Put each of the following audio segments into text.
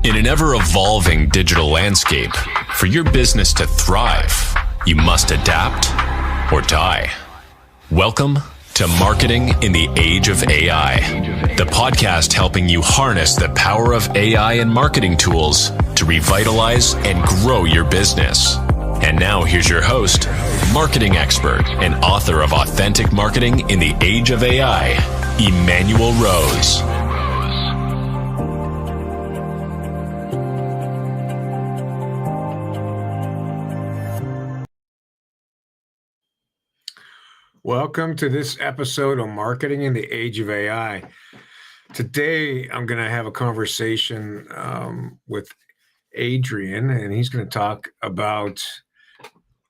In an ever-evolving digital landscape, for your business to thrive, you must adapt or die. Welcome to Marketing in the Age of AI, the podcast helping you harness the power of AI and marketing tools to revitalize and grow your business. And now here's your host, marketing expert and author of Authentic Marketing in the Age of AI, Emmanuel Rose. Welcome to this episode of Marketing in the Age of AI. Today, I'm going to have a conversation with Adrian, and he's going to talk about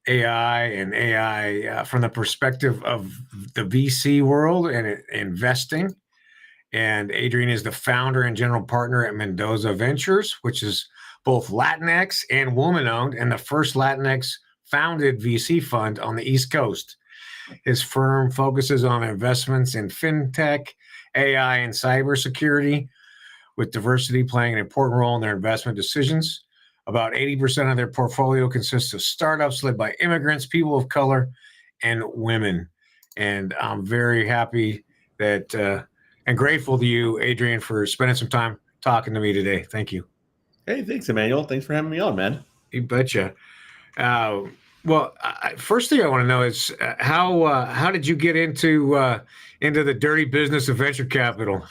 AI and AI from the perspective of the VC world and investing. And Adrian is the founder and general partner at Mendoza Ventures, which is both Latinx and woman-owned, and the first Latinx founded VC fund on the East Coast. His firm focuses on investments in fintech, AI, and cybersecurity, with diversity playing an important role in their investment decisions. About 80% of their portfolio consists of startups led by immigrants, people of color, and women. And I'm very happy that and grateful to you, Adrian, for spending some time talking to me today. Thank you. Hey, thanks, Emmanuel. Thanks for having me on, man. You betcha. First thing I want to know is how did you get into the dirty business of venture capital?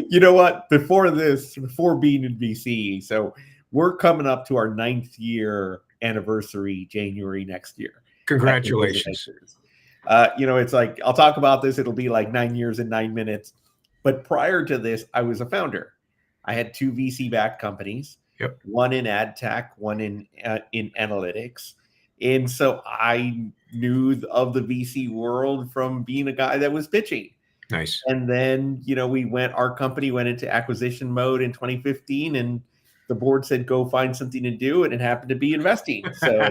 You know what? Before being in VC, so we're coming up to our 9th year anniversary, January next year. Congratulations. It's like, I'll talk about this. It'll be like 9 years and 9 minutes. But prior to this, I was a founder. I had 2 VC-backed companies. Yep. One in ad tech, one in analytics. And so I knew of the VC world from being a guy that was pitching. Nice. And then, our company went into acquisition mode in 2015, and the board said, go find something to do. And it happened to be investing. So,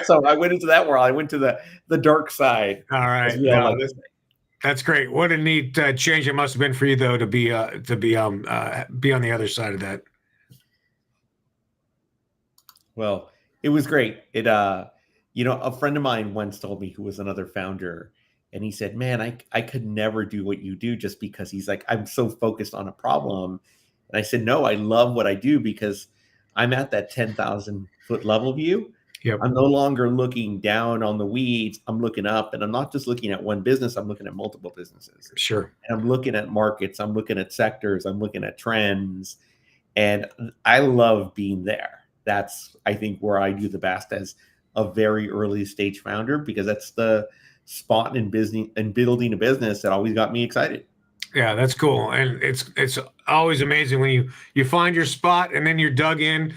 so I went into that world. I went to the dark side. All right. That's great. What a neat change it must have been for you, though, to be on the other side of that. Well, it was great. A friend of mine once told me, who was another founder, and he said, man, I could never do what you do, just because he's like, I'm so focused on a problem. And I said, no, I love what I do because I'm at that 10,000 foot level view. Yep. I'm no longer looking down on the weeds. I'm looking up, and I'm not just looking at one business. I'm looking at multiple businesses. Sure. And I'm looking at markets. I'm looking at sectors. I'm looking at trends. And I love being there. That's, I think, where I do the best as a very early stage founder, because that's the spot in business and building a business that always got me excited. Yeah, that's cool. And it's always amazing when you find your spot and then you're dug in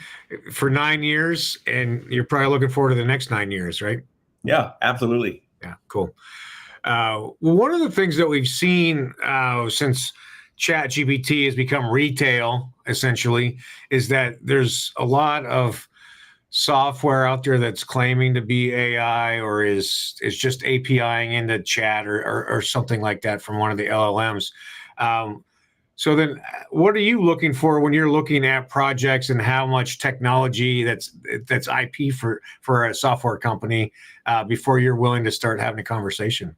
for 9 years and you're probably looking forward to the next 9 years, right? Yeah, absolutely. Yeah, cool. Well, one of the things that we've seen since ChatGPT has become retail, essentially, is that there's a lot of software out there that's claiming to be AI or is just APIing into chat or something like that from one of the LLMs. So then what are you looking for when you're looking at projects, and how much technology that's IP for a software company before you're willing to start having a conversation?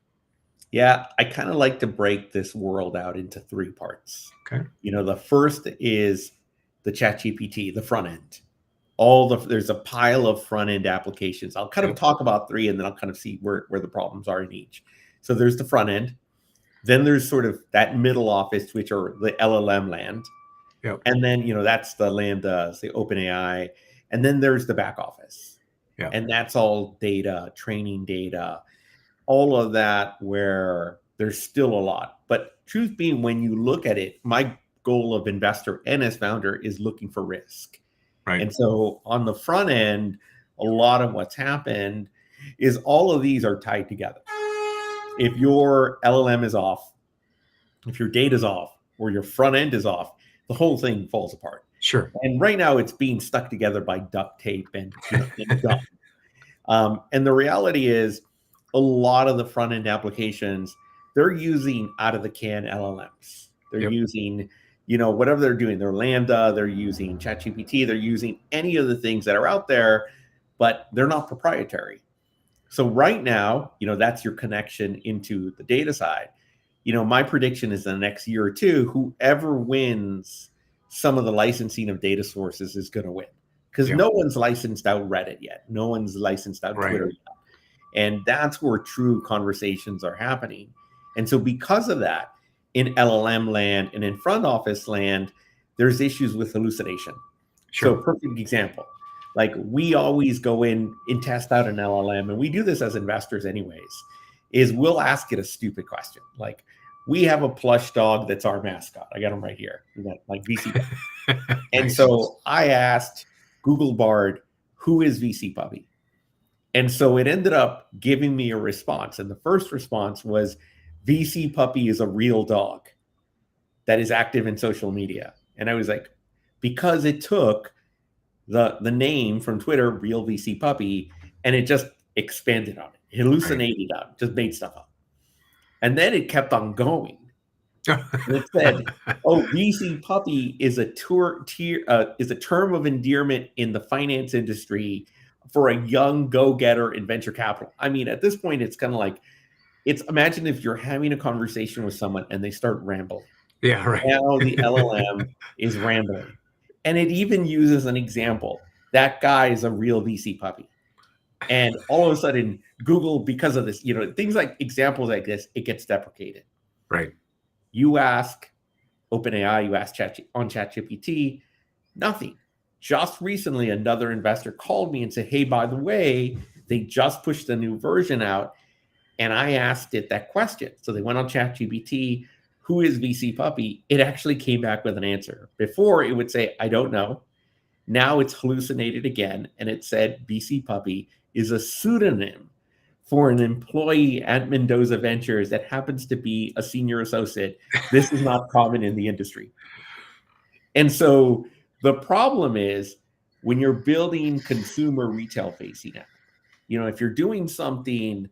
Yeah, I kind of like to break this world out into 3 parts. Okay. The first is the ChatGPT, the front end. There's a pile of front end applications. I'll kind of talk about 3, and then I'll kind of see where the problems are in each. So there's the front end. Then there's sort of that middle office, which are the LLM land. Yep. And then, that's the Lambda, the OpenAI. And then there's the back office. Yep. And that's all data, training data, all of that, where there's still a lot. But truth being, when you look at it, my goal of investor and as founder is looking for risk. Right. And so on the front end, a lot of what's happened is all of these are tied together. If your LLM is off, if your data is off, or your front end is off, the whole thing falls apart. Sure. And right now it's being stuck together by duct tape and gum. And the reality is, a lot of the front-end applications, they're using out-of-the-can LLMs. They're using whatever they're doing, they're Lambda, they're using ChatGPT, they're using any of the things that are out there, but they're not proprietary. So right now, that's your connection into the data side. My prediction is in the next year or two, whoever wins some of the licensing of data sources is going to win, because no one's licensed out Reddit yet. No one's licensed out Twitter yet. And that's where true conversations are happening. And so because of that, in LLM land and in front office land, there's issues with hallucination. Sure. So perfect example. Like we always go in and test out an LLM, and we do this as investors anyways, is we'll ask it a stupid question. Like, we have a plush dog that's our mascot. I got him right here. We got like VC Puppy. And so I asked Google Bard, who is VC Puppy? And so it ended up giving me a response. And the first response was, VC Puppy is a real dog that is active in social media. And I was like, because it took the name from Twitter, real VC Puppy, and it just expanded on it, hallucinated on it, just made stuff up. And then it kept on going. And it said, oh, VC Puppy is a term of endearment in the finance industry for a young go-getter in venture capital. I mean, at this point, it's kind of like, imagine if you're having a conversation with someone and they start rambling. Yeah, right. Now the LLM is rambling. And it even uses an example. That guy is a real VC Puppy. And all of a sudden, Google, because of this, things like examples like this, it gets deprecated. Right. You ask OpenAI, you ask ChatGPT, nothing. Just recently, another investor called me and said, hey, by the way, they just pushed a new version out. And I asked it that question. So they went on ChatGPT, who is VC Puppy? It actually came back with an answer. Before, it would say, I don't know. Now it's hallucinated again. And it said VC Puppy is a pseudonym for an employee at Mendoza Ventures that happens to be a senior associate. This is not common in the industry. And so the problem is when you're building consumer retail facing app, if you're doing something,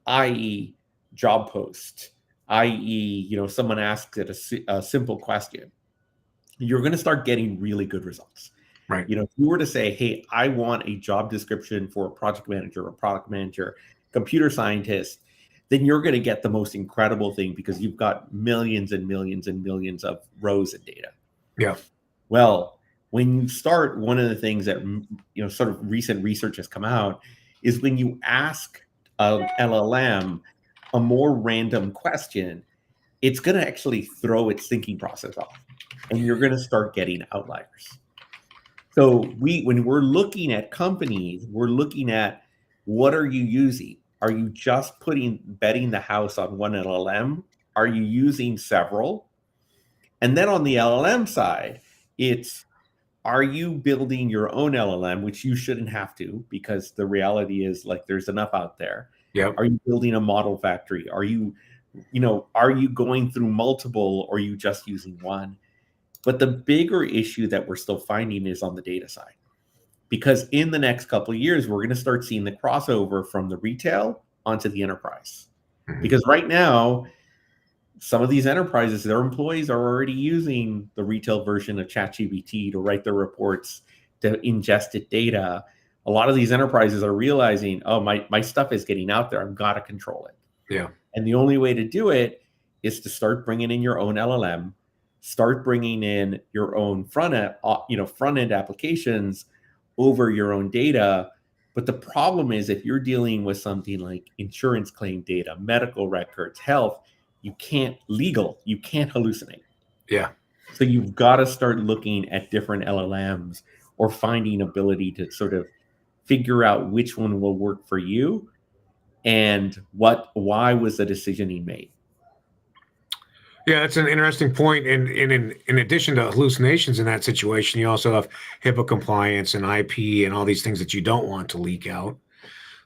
i.e. job post, i.e., someone asks it a simple question, you're going to start getting really good results. Right. If you were to say, hey, I want a job description for a project manager, a product manager, computer scientist, then you're going to get the most incredible thing because you've got millions and millions and millions of rows of data. Yeah. Well, when you start, one of the things that, sort of recent research has come out is when you ask an LLM a more random question, it's going to actually throw its thinking process off, and you're going to start getting outliers. So when we're looking at companies, we're looking at what are you using? Are you just betting the house on one LLM? Are you using several? And then on the LLM side, are you building your own LLM, which you shouldn't have to, because the reality is like there's enough out there. Yep. Are you building a model factory? Are you going through multiple, or are you just using one? But the bigger issue that we're still finding is on the data side, because in the next couple of years, we're going to start seeing the crossover from the retail onto the enterprise. Mm-hmm. Because right now, some of these enterprises, their employees are already using the retail version of ChatGPT to write their reports, to ingest it data. A lot of these enterprises are realizing, oh, my stuff is getting out there. I've got to control it. Yeah. And the only way to do it is to start bringing in your own LLM, start bringing in your own front end applications over your own data. But the problem is, if you're dealing with something like insurance claim data, medical records, health, you can't hallucinate. Yeah. So you've got to start looking at different LLMs or finding ability to sort of figure out which one will work for you and why was the decisioning made. Yeah, that's an interesting point. And in addition to hallucinations in that situation, you also have HIPAA compliance and IP and all these things that you don't want to leak out.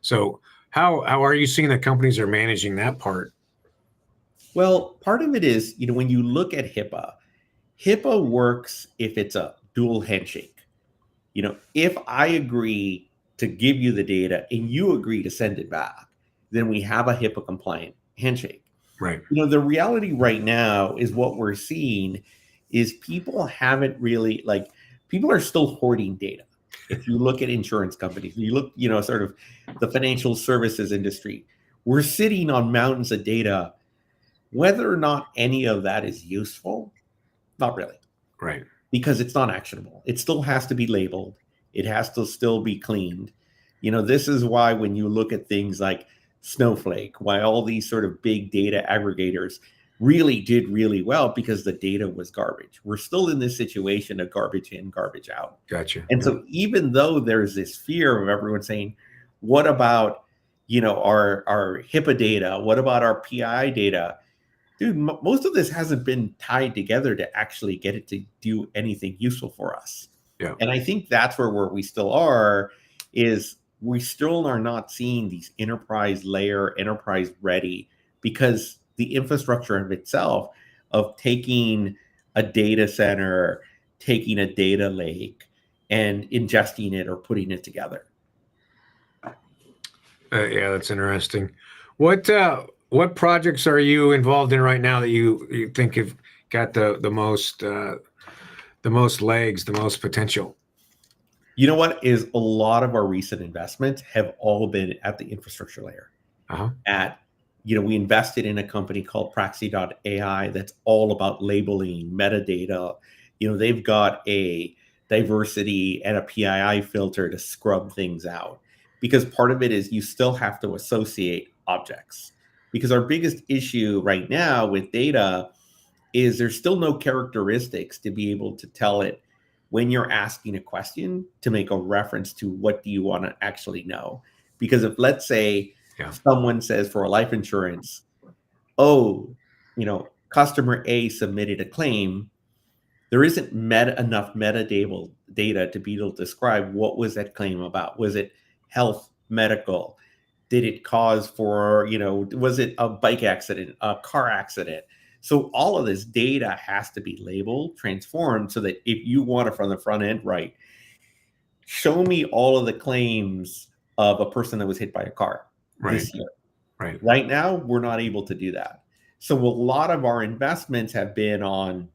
So how are you seeing that companies are managing that part? Well, part of it is, when you look at HIPAA works if it's a dual handshake. If I agree to give you the data and you agree to send it back, then we have a HIPAA compliant handshake. Right. The reality right now is what we're seeing is people haven't really, like, people are still hoarding data. If you look at insurance companies, you look, sort of the financial services industry, we're sitting on mountains of data. Whether or not any of that is useful, not really. Right. Because it's not actionable. It still has to be labeled. It has to still be cleaned. This is why when you look at things like Snowflake, why all these sort of big data aggregators really did really well, because the data was garbage. We're still in this situation of garbage in, garbage out. Gotcha. And so even though there's this fear of everyone saying, what about, our HIPAA data? What about our PII data? Dude, most of this hasn't been tied together to actually get it to do anything useful for us. Yeah. And I think that's where we still are, is we still are not seeing these enterprise layer, enterprise ready, because the infrastructure of itself, of taking a data center, taking a data lake and ingesting it or putting it together. Yeah, that's interesting. What projects are you involved in right now that you think have got the most legs, the most potential? You know what is a lot of our recent investments have all been at the infrastructure layer. We invested in a company called Praxi.ai that's all about labeling, metadata. They've got a diversity and a PII filter to scrub things out, because part of it is you still have to associate objects. Because our biggest issue right now with data is there's still no characteristics to be able to tell it when you're asking a question to make a reference to what do you want to actually know. Because if, let's say, someone says for a life insurance, customer A submitted a claim, there isn't enough metadata to be able to describe what was that claim about. Was it health, medical? Did it cause for, was it a bike accident, a car accident? So all of this data has to be labeled, transformed, so that if you want it from the front end, right, show me all of the claims of a person that was hit by a car this year. Right now, we're not able to do that. So a lot of our investments have been on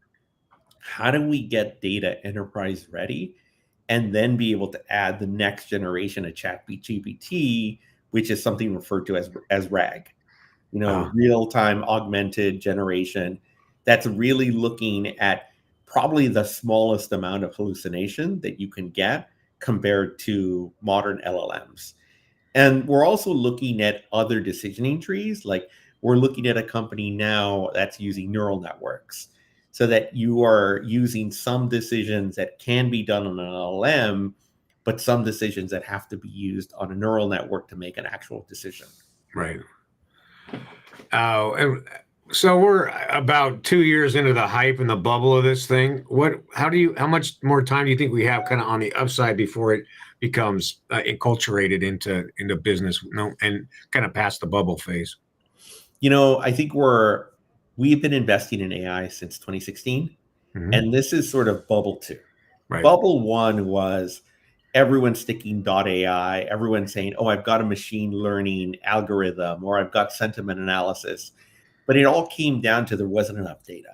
how do we get data enterprise ready, and then be able to add the next generation of ChatGPT, which is something referred to as RAG. Real-time augmented generation, that's really looking at probably the smallest amount of hallucination that you can get compared to modern LLMs. And we're also looking at other decisioning trees. Like, we're looking at a company now that's using neural networks, so that you are using some decisions that can be done on an LLM, but some decisions that have to be used on a neural network to make an actual decision. Right. So we're about 2 years into the hype and the bubble of this thing. How much more time do you think we have kind of on the upside before it becomes enculturated into business, and kind of past the bubble phase? I think we've been investing in AI since 2016, and this is sort of bubble 2. Bubble 1 was everyone sticking .ai, everyone saying, I've got a machine learning algorithm, or I've got sentiment analysis. But it all came down to there wasn't enough data.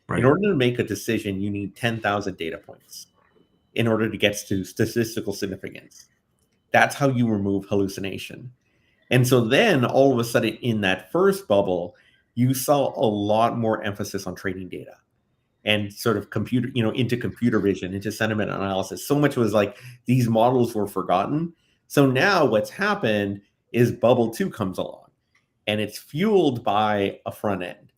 In order to make a decision, you need 10,000 data points in order to get to statistical significance. That's how you remove hallucination. And so then all of a sudden in that first bubble, you saw a lot more emphasis on training data and sort of computer, into computer vision, into sentiment analysis. So much was like these models were forgotten. So now what's happened is bubble 2 comes along, and it's fueled by a front end.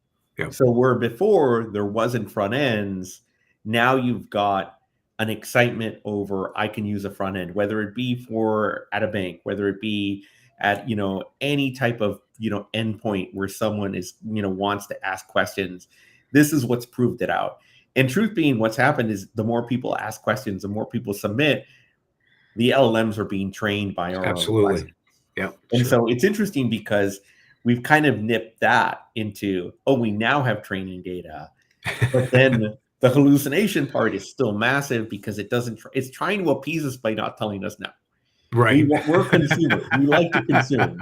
So where before there wasn't front ends, now you've got an excitement over, I can use a front end, whether it be at a bank, whether it be at, any type of, endpoint where someone is, wants to ask questions. This is what's proved it out. And truth being, what's happened is the more people ask questions, the more people submit, the LLMs are being trained by our own questions. And so it's interesting because we've kind of nipped that into, we now have training data. But then the hallucination part is still massive because it's trying to appease us by not telling us no. We're consumers. We like to consume.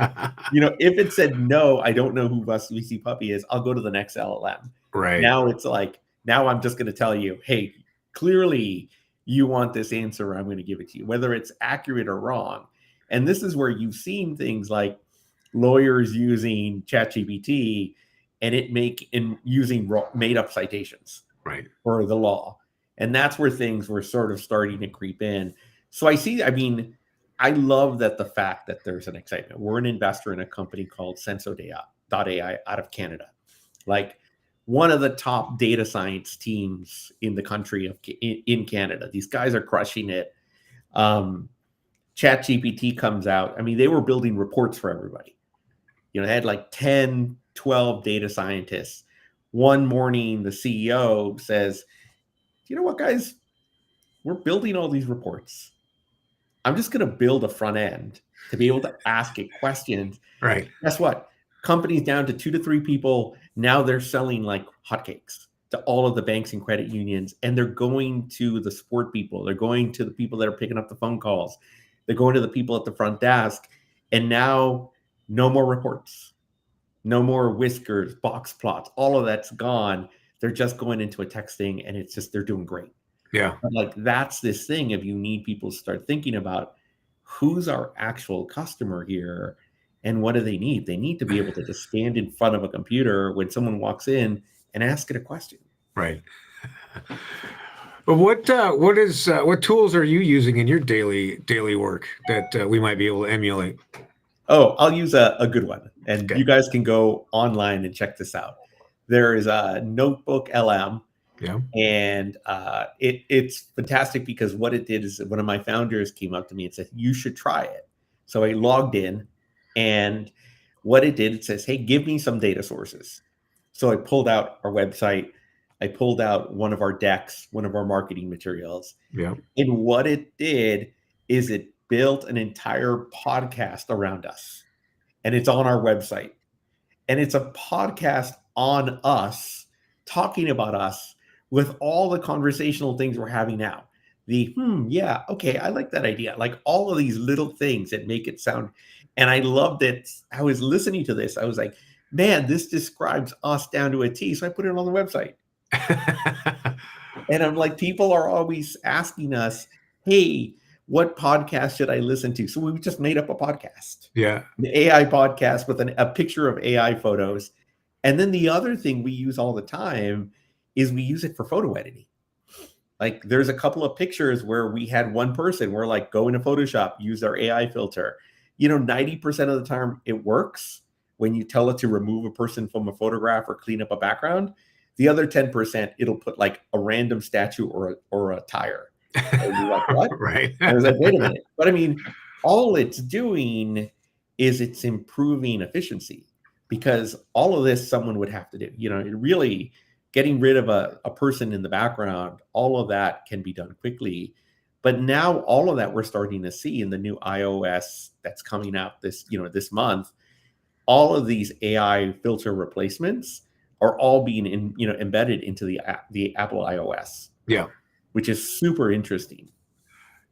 If it said, no, I don't know who VC Puppy is, I'll go to the next LLM. Now it's like, Now I'm just going to tell you, hey, clearly you want this answer, I'm going to give it to you, whether it's accurate or wrong. And this is where you've seen things like lawyers using ChatGPT and using made up citations for the law. And that's where things were sort of starting to creep in. So I love that the fact that there's an excitement. We're an investor in a company called Senso.ai out of Canada. Like one of the top data science teams in the country in Canada. These guys are crushing it. ChatGPT comes out. I mean, they were building reports for everybody. They had like 10, 12 data scientists. One morning, the CEO says, you know what, guys? We're building all these reports. I'm just going to build a front end to be able to ask it questions. Right. Guess what? Companies down to 2 to 3 people. Now they're selling like hotcakes to all of the banks and credit unions. And they're going to the support people. They're going to the people that are picking up the phone calls. They're going to the people at the front desk. And now no more reports, no more whiskers, box plots. All of that's gone. They're just going into a texting and they're doing great. Yeah. But like that's this thing of you need people to start thinking about who's our actual customer here and what do they need? They need to be able to just stand in front of a computer when someone walks in and ask it a question. Right. But what tools are you using in your daily work that we might be able to emulate? Oh, I'll use a good one. And you guys can go online and check this out. There is a Notebook LM. Yeah. And it's fantastic because what it did is one of my founders came up to me and said, you should try it. So I logged in and what it did, it says, hey, give me some data sources. So I pulled out our website. I pulled out one of our decks, one of our marketing materials. Yeah. And what it did is it built an entire podcast around us. And it's on our website. And it's a podcast on us, talking about us, with all the conversational things we're having now. Yeah, okay, I like that idea. Like all of these little things that make it sound, and I loved it. I was listening to this. I was like, man, this describes us down to a T. So I put it on the website. And I'm like, people are always asking us, hey, what podcast should I listen to? So we just made up a podcast. Yeah. The AI podcast with a picture of AI photos. And then the other thing we use all the time is we use it for photo editing. Like there's a couple of pictures where we had one person, we're like, go into Photoshop, use our AI filter. 90% of the time it works when you tell it to remove a person from a photograph or clean up a background. The other 10%, it'll put like a random statue or a tire. And you're like, what? Right. And I was like, wait a minute. But I mean, all it's doing is it's improving efficiency because all of this someone would have to do. It really getting rid of a person in the background, all of that can be done quickly. But now all of that we're starting to see in the new iOS that's coming out this month. All of these AI filter replacements are all being embedded into the Apple iOS. Yeah. Which is super interesting.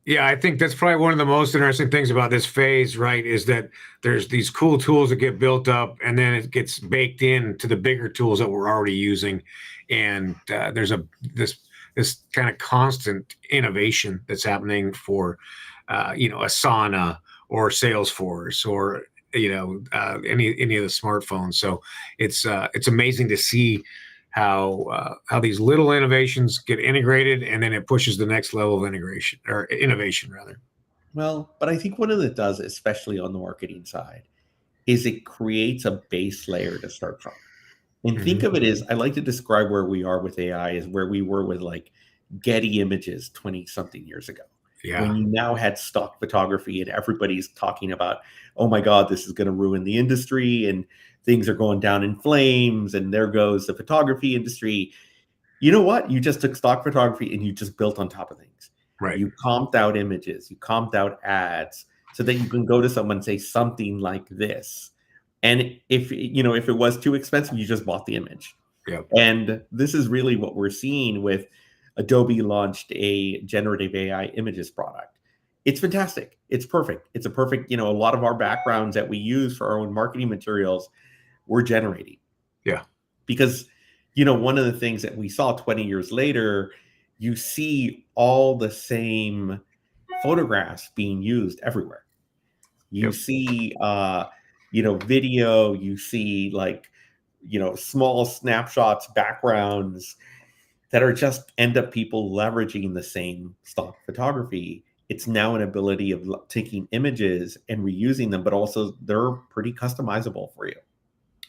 Yeah, I think that's probably one of the most interesting things about this phase, right? Is that there's these cool tools that get built up and then it gets baked into the bigger tools that we're already using. And there's this kind of constant innovation that's happening for, Asana or Salesforce or, any of the smartphones. So it's amazing to see how these little innovations get integrated and then it pushes the next level of integration or innovation rather. Well, but I think what it does, especially on the marketing side, is it creates a base layer to start from. And think of it as, I like to describe where we are with AI as where we were with like Getty Images 20 something years ago. Yeah. When you now had stock photography and everybody's talking about, oh my God, this is going to ruin the industry and things are going down in flames and there goes the photography industry. You know what? You just took stock photography and you just built on top of things. Right. You comped out images, you comped out ads so that you can go to someone and say something like this. And if it was too expensive, you just bought the image. Yeah. And this is really what we're seeing with Adobe launched a generative AI images product. It's fantastic. It's perfect. It's a perfect, a lot of our backgrounds that we use for our own marketing materials, we're generating. Yeah. Because, one of the things that we saw 20 years later, you see all the same photographs being used everywhere. You Yep. see, video, you see like, small snapshots, backgrounds that are just end up people leveraging the same stock photography. It's now an ability of taking images and reusing them, but also they're pretty customizable for you.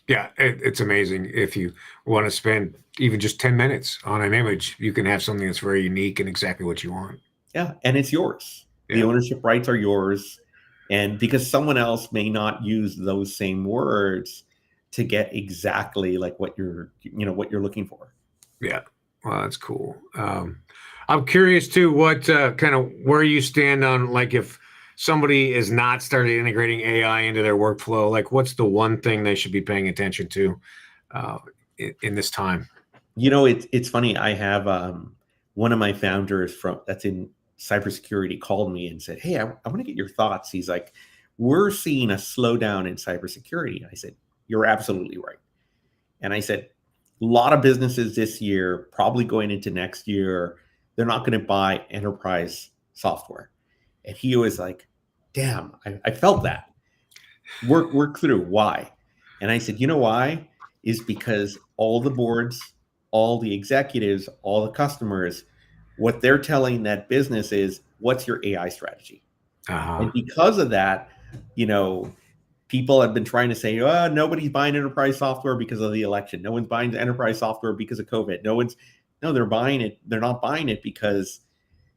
Yeah, it's amazing. If you want to spend even just 10 minutes on an image, you can have something that's very unique and exactly what you want. Yeah, and it's yours. The Yeah. ownership rights are yours. And because someone else may not use those same words to get exactly like what you're looking for. Yeah. Well, that's cool. I'm curious too, what kind of where you stand on, like, if somebody is not started integrating AI into their workflow, like what's the one thing they should be paying attention to in this time? It's funny. I have one of my founders that's in cybersecurity called me and said, "Hey, I want to get your thoughts." He's like, "We're seeing a slowdown in cybersecurity." I said, "You're absolutely right." And I said, a lot of businesses this year, probably going into next year, they're not going to buy enterprise software. And he was like, "Damn, I felt that." Work through why. And I said, "You know why? Is because all the boards, all the executives, all the customers, what they're telling that business is, what's your AI strategy?" And because of that, people have been trying to say, "Oh, nobody's buying enterprise software because of the election. No one's buying enterprise software because of COVID. No, they're buying it. They're not buying it because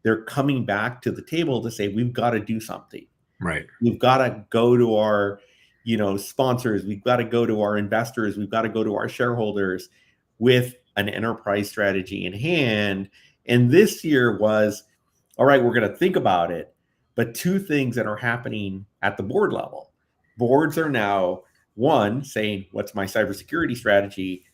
they're coming back to the table to say, we've got to do something. Right. We've got to go to our, sponsors. We've got to go to our investors. We've got to go to our shareholders with an enterprise strategy in hand." And this year was, all right, we're going to think about it. But two things that are happening at the board level. Boards are now, one, saying, what's my cybersecurity strategy?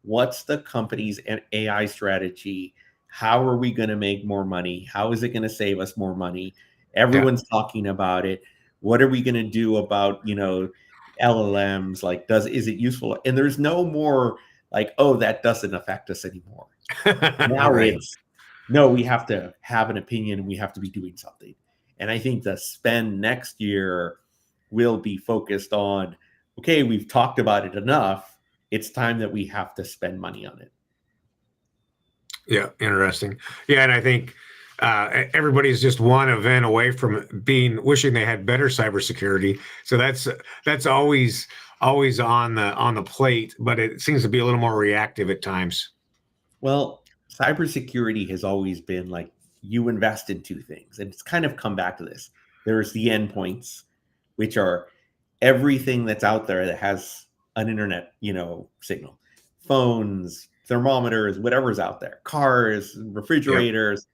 What's the company's AI strategy? How are we going to make more money? How is it going to save us more money? Everyone's talking about it. What are we going to do about, LLMs? Like, is it useful? And there's no more like, oh, that doesn't affect us anymore. Now Right. it's, no, we have to have an opinion and we have to be doing something. And I think the spend next year will be focused on, okay, we've talked about it enough. It's time that we have to spend money on it. Yeah, interesting. Yeah, and I think everybody's just one event away from wishing they had better cybersecurity. So that's always on the plate, but it seems to be a little more reactive at times. Well, cybersecurity has always been like, you invest in two things, and it's kind of come back to this. There's the endpoints, which are everything that's out there that has an internet, signal, phones, thermometers, whatever's out there, cars, refrigerators. Yep.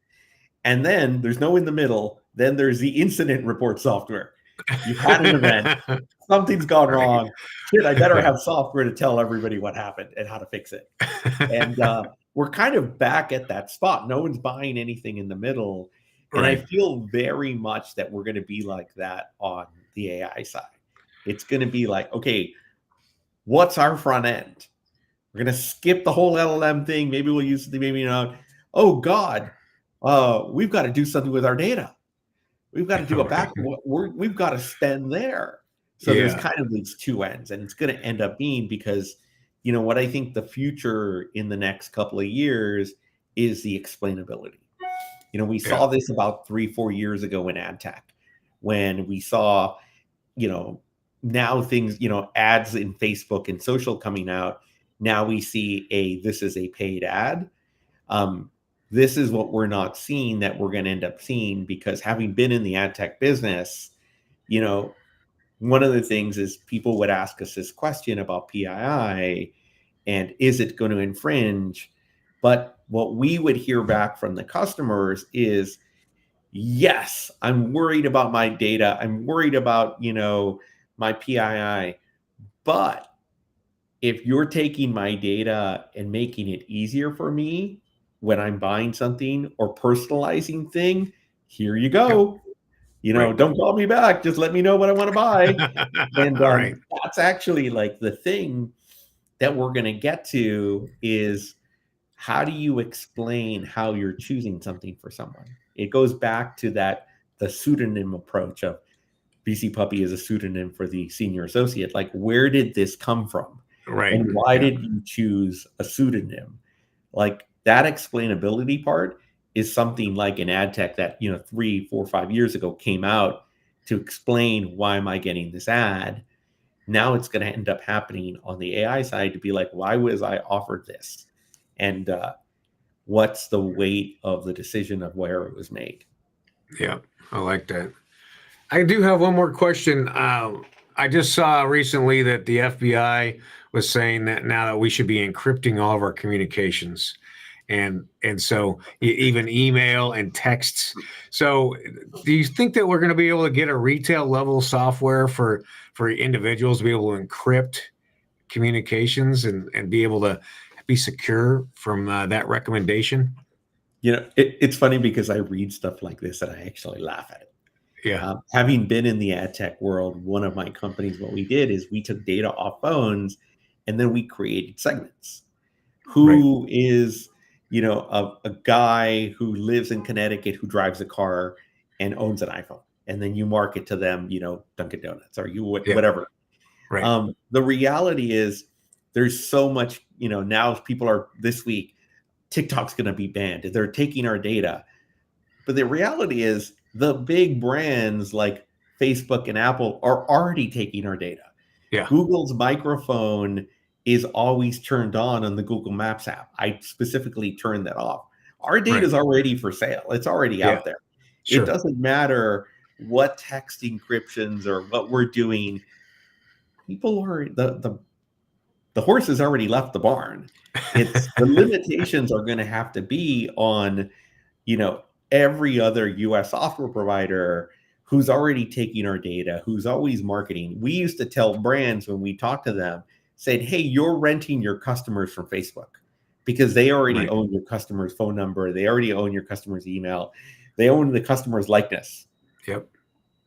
And then there's no in the middle. Then there's the incident report software. You've had an event, something's gone wrong. Shit, I better have software to tell everybody what happened and how to fix it. And we're kind of back at that spot. No one's buying anything in the middle. And I feel very much that we're going to be like that on the AI side. It's going to be like, okay, what's our front end? We're going to skip the whole LLM thing. Maybe we'll use it, maybe not. Oh God, we've got to do something with our data. We've got to do a back. We've got to spend there. So there's kind of these two ends, and it's going to end up being because, what I think the future in the next couple of years is the explainability. We saw this about 3-4 years ago in ad tech, when we saw, now things, ads in Facebook and social coming out. Now we see this is a paid ad. This is what we're not seeing that we're going to end up seeing, because having been in the ad tech business, one of the things is people would ask us this question about PII and is it going to infringe? But what we would hear back from the customers is, yes, I'm worried about my data. I'm worried about, my PII. But if you're taking my data and making it easier for me when I'm buying something or personalizing thing, here you go. Don't call me back. Just let me know what I want to buy. And that's actually like the thing that we're going to get to is, how do you explain how you're choosing something for someone? It goes back to the pseudonym approach of BC Puppy is a pseudonym for the senior associate. Like, where did this come from? Right. And why did you choose a pseudonym? Like, that explainability part is something like an ad tech that, 3, 4, 5 years ago came out to explain, why am I getting this ad? Now it's going to end up happening on the AI side to be like, why was I offered this? And what's the weight of the decision of where it was made? Yeah, I like that. I do have one more question. I just saw recently that the FBI was saying that now that we should be encrypting all of our communications, and so even email and texts. So, do you think that we're going to be able to get a retail level software for individuals to be able to encrypt communications and be able to be secure from that recommendation? It's funny because I read stuff like this and I actually laugh at it. Yeah. Having been in the ad tech world, one of my companies, what we did is we took data off phones and then we created segments. Who is, a guy who lives in Connecticut who drives a car and owns an iPhone, and then you market to them, Dunkin' Donuts or whatever. Right. The reality is, there's so much, now people are, this week, TikTok's going to be banned. They're taking our data. But the reality is, the big brands like Facebook and Apple are already taking our data. Yeah. Google's microphone is always turned on the Google Maps app. I specifically turned that off. Our data is already for sale. It's already out there. Sure. It doesn't matter what text encryptions or what we're doing. People are, the horse has already left the barn. It's the limitations are going to have to be on, every other US software provider who's already taking our data, who's always marketing. We used to tell brands when we talked to them, said, hey, you're renting your customers from Facebook because they already own your customer's phone number. They already own your customer's email. They own the customer's likeness. Yep.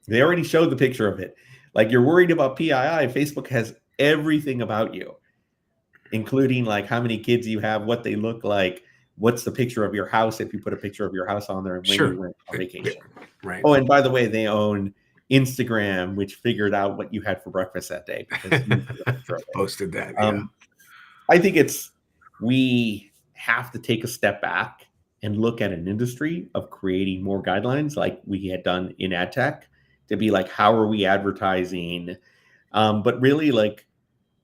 They already showed the picture of it. Like, you're worried about PII. Facebook has everything about you, including like how many kids you have, what they look like, what's the picture of your house if you put a picture of your house on there, and when you went on vacation. Right. Oh, and by the way, they own Instagram, which figured out what you had for breakfast that day because you posted that. Yeah. I think we have to take a step back and look at an industry of creating more guidelines like we had done in ad tech to be like, how are we advertising? But really, like,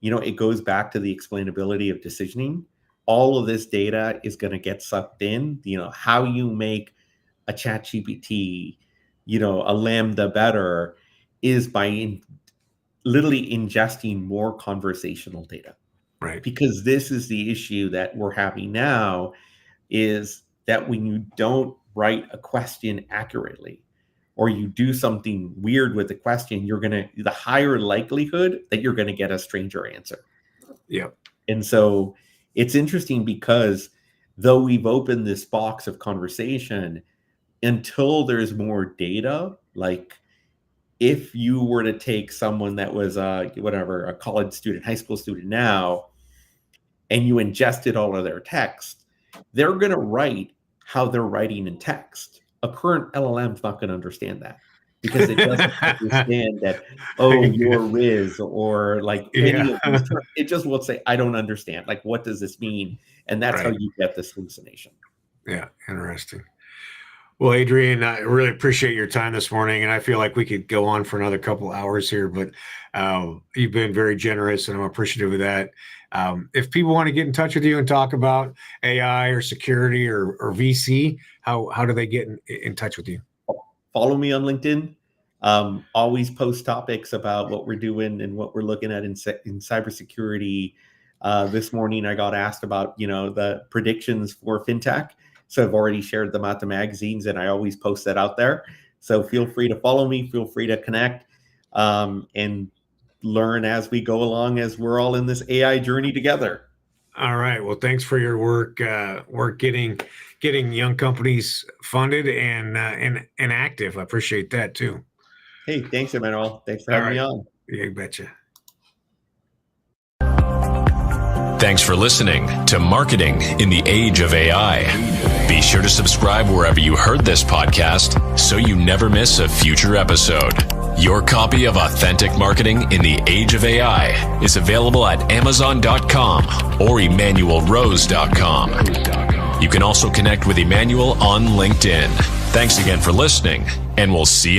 it goes back to the explainability of decisioning. All of this data is going to get sucked in. How you make a ChatGPT, a Lambda better is by literally ingesting more conversational data. Right. Because this is the issue that we're having now, is that when you don't write a question accurately, or you do something weird with the question, the higher likelihood that you're going to get a stranger answer. Yep. And so it's interesting because though we've opened this box of conversation, until there's more data, like if you were to take someone that was a college student, high school student now, and you ingested all of their text, they're going to write how they're writing in text. A current LLM is not going to understand that because it doesn't understand that, you're Riz or like any of these terms. It just will say, I don't understand. Like, what does this mean? And that's how you get this hallucination. Yeah, interesting. Well, Adrian, I really appreciate your time this morning, and I feel like we could go on for another couple hours here, but you've been very generous, and I'm appreciative of that. If people want to get in touch with you and talk about AI or security or VC, how do they get in touch with you? Follow me on LinkedIn. Always post topics about what we're doing and what we're looking at in cybersecurity. This morning, I got asked about, the predictions for fintech. So I've already shared them out to magazines, and I always post that out there. So feel free to follow me. Feel free to connect and learn as we go along, as we're all in this AI journey together. All right. Well, thanks for your work getting young companies funded and active. I appreciate that too. Hey, thanks, Emmanuel. Thanks for having me on. Yeah, you betcha. Thanks for listening to Marketing in the Age of AI. Be sure to subscribe wherever you heard this podcast so you never miss a future episode. Your copy of Authentic Marketing in the Age of AI is available at Amazon.com or EmmanuelRose.com. You can also connect with Emmanuel on LinkedIn. Thanks again for listening, and we'll see you next time.